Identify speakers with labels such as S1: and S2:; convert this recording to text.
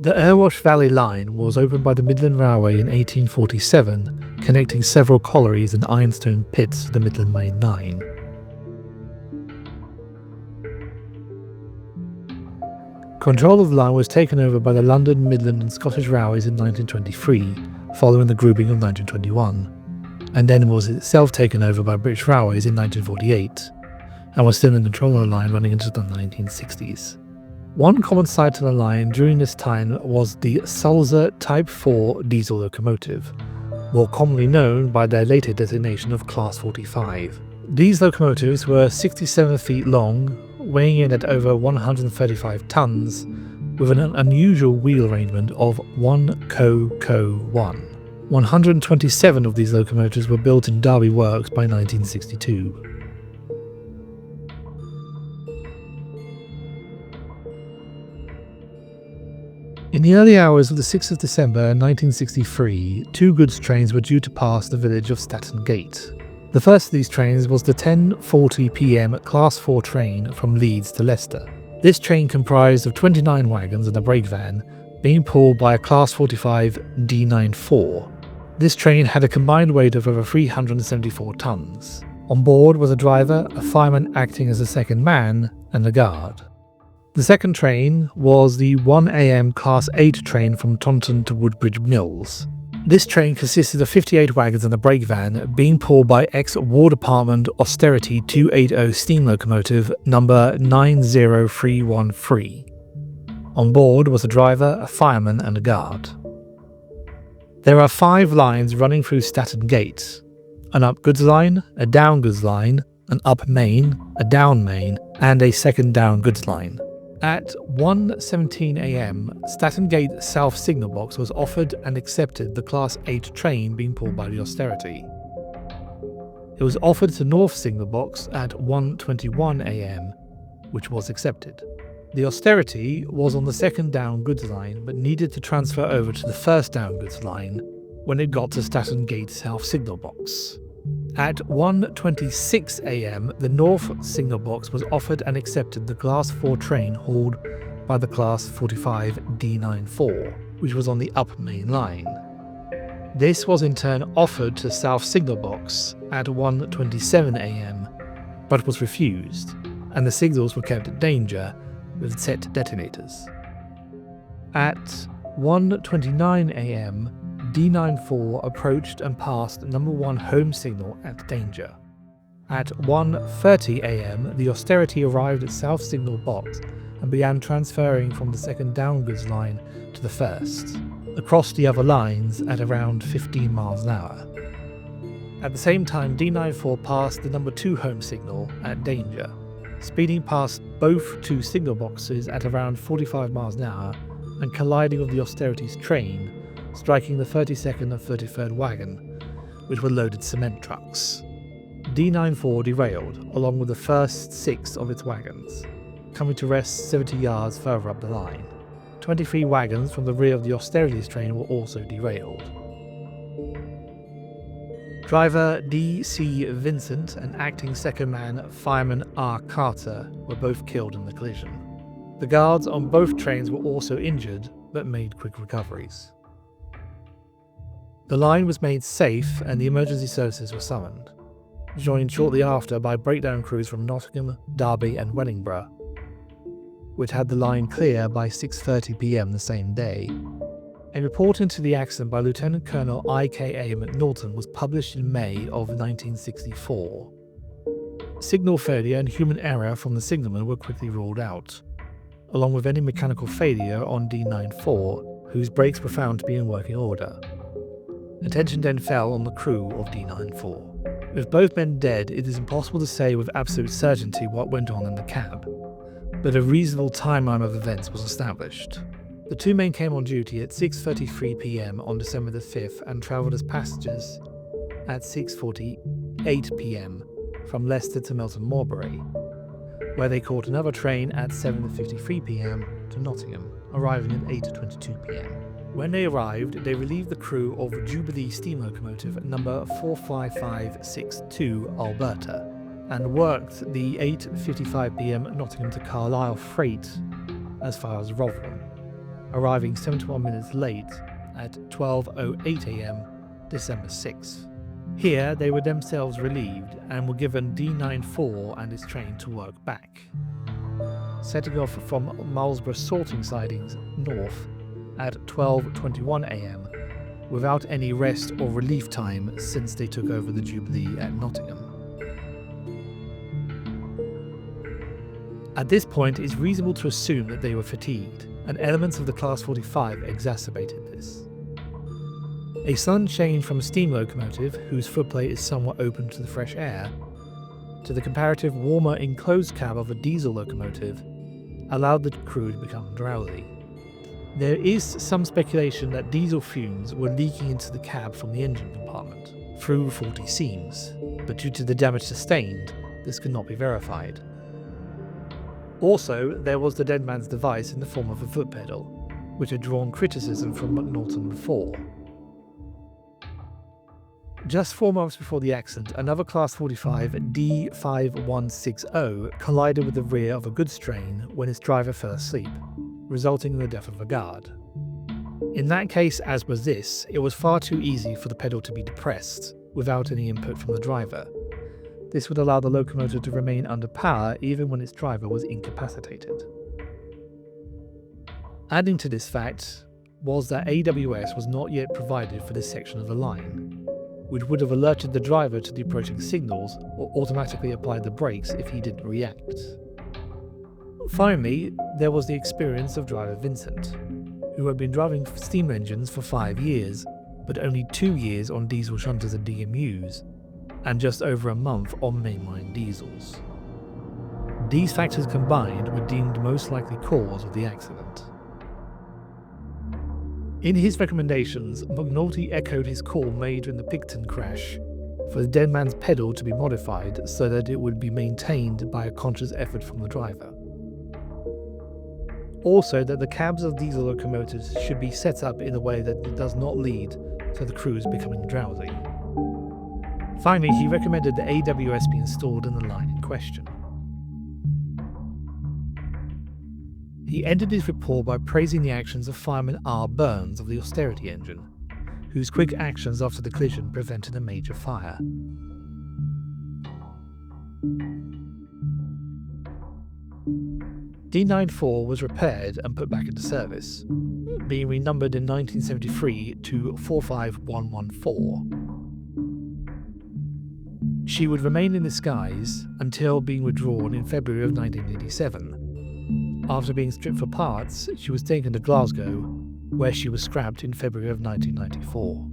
S1: The Irwash Valley Line was opened by the Midland Railway in 1847, connecting several collieries and ironstone pits to the Midland Main Line. Control of the line was taken over by the London, Midland and Scottish Railways in 1923, following the grouping of 1921, and then was itself taken over by British Railways in 1948, and was still in control of the line running into the 1960s. One common sight to the line during this time was the Sulzer Type 4 diesel locomotive, more commonly known by their later designation of Class 45. These locomotives were 67 feet long, weighing in at over 135 tons, with an unusual wheel arrangement of 1 Co-Co-1. 127 of these locomotives were built in Derby Works by 1962. In the early hours of the 6th of December 1963, two goods trains were due to pass the village of Stanton Gate. The first of these trains was the 10:40 p.m. Class 4 train from Leeds to Leicester. This train comprised of 29 wagons and a brake van, being pulled by a Class 45 D94. This train had a combined weight of over 374 tons. On board was a driver, a fireman acting as a second man, and a guard. The second train was the 1 a.m. Class 8 train from Taunton to Woodbridge Mills. This train consisted of 58 wagons and a brake van, being pulled by ex-War Department Austerity 280 steam locomotive number 90313. On board was a driver, a fireman and a guard. There are 5 lines running through Stanton Gate: an up goods line, a down goods line, an up main, a down main, and a second down goods line. At 1:17 a.m, Stanton Gate South signal box was offered and accepted the Class 8 train being pulled by the Austerity. It was offered to North signal box at 1:21 a.m, which was accepted. The Austerity was on the second down goods line but needed to transfer over to the first down goods line when it got to Stanton Gate South signal box. At 1:26 a.m, the North signal box was offered and accepted the Class 4 train hauled by the Class 45 D94, which was on the up main line. This was in turn offered to South signal box at 1:27 a.m, but was refused, and the signals were kept at danger with set detonators. At 1:29 a.m, D94 approached and passed number 1 home signal at danger. At 1:30 a.m, the Austerity arrived at South signal box and began transferring from the second down goods line to the first, across the other lines at around 15 miles an hour. At the same time, D94 passed the number 2 home signal at danger, speeding past both 2 signal boxes at around 45 miles an hour and colliding with the Austerity's train, striking the 32nd and 33rd wagon, which were loaded cement trucks. D94 derailed, along with the first 6 of its wagons, coming to rest 70 yards further up the line. 23 wagons from the rear of the Austerity's train were also derailed. Driver D.C. Vincent and acting second man fireman R. Carter were both killed in the collision. The guards on both trains were also injured, but made quick recoveries. The line was made safe and the emergency services were summoned, joined shortly after by breakdown crews from Nottingham, Derby and Wellingborough, which had the line clear by 6:30 p.m. the same day. A report into the accident by Lieutenant Colonel I.K.A. McNaughton was published in May of 1964. Signal failure and human error from the signalman were quickly ruled out, along with any mechanical failure on D94, whose brakes were found to be in working order. Attention then fell on the crew of D94. With both men dead, it is impossible to say with absolute certainty what went on in the cab, but a reasonable timeline of events was established. The 2 men came on duty at 6:33 p.m. on December the 5th and travelled as passengers at 6:48 p.m. from Leicester to Melton Mowbray, where they caught another train at 7:53 p.m. to Nottingham, arriving at 8:22 p.m. When they arrived, they relieved the crew of Jubilee steam locomotive number 45562 Alberta and worked the 8:55 p.m. Nottingham to Carlisle freight as far as Rotherham. arriving 71 minutes late at 12:08 am December 6th. Here they were themselves relieved and were given D94 and its train to work back, setting off from Marlborough sorting sidings north at 12:21 am without any rest or relief time since they took over the Jubilee at Nottingham. At this point, it's reasonable to assume that they were fatigued, and elements of the Class 45 exacerbated this. A sudden change from a steam locomotive, whose footplate is somewhat open to the fresh air, to the comparative warmer enclosed cab of a diesel locomotive allowed the crew to become drowsy. There is some speculation that diesel fumes were leaking into the cab from the engine compartment through faulty seams, but due to the damage sustained, this could not be verified. Also, there was the dead man's device in the form of a foot pedal, which had drawn criticism from McNaughton before. Just 4 months before the accident, another Class 45 D5160 collided with the rear of a goods train when its driver fell asleep, resulting in the death of a guard. In that case, as was this, it was far too easy for the pedal to be depressed without any input from the driver. This would allow the locomotive to remain under power even when its driver was incapacitated. Adding to this fact was that AWS was not yet provided for this section of the line, which would have alerted the driver to the approaching signals or automatically applied the brakes if he didn't react. Finally, there was the experience of driver Vincent, who had been driving steam engines for 5 years, but only 2 years on diesel shunters and DMUs, and just over a month on mainline diesels. These factors combined were deemed most likely cause of the accident. In his recommendations, McNulty echoed his call made in the Picton crash for the dead man's pedal to be modified so that it would be maintained by a conscious effort from the driver. Also, that the cabs of diesel locomotives should be set up in a way that it does not lead to the crews becoming drowsy. Finally, he recommended that AWS be installed in the line in question. He ended his report by praising the actions of fireman R. Burns of the Austerity engine, whose quick actions after the collision prevented a major fire. D94 was repaired and put back into service, being renumbered in 1973 to 45114. She would remain in disguise until being withdrawn in February of 1987. After being stripped for parts, she was taken to Glasgow, where she was scrapped in February of 1994.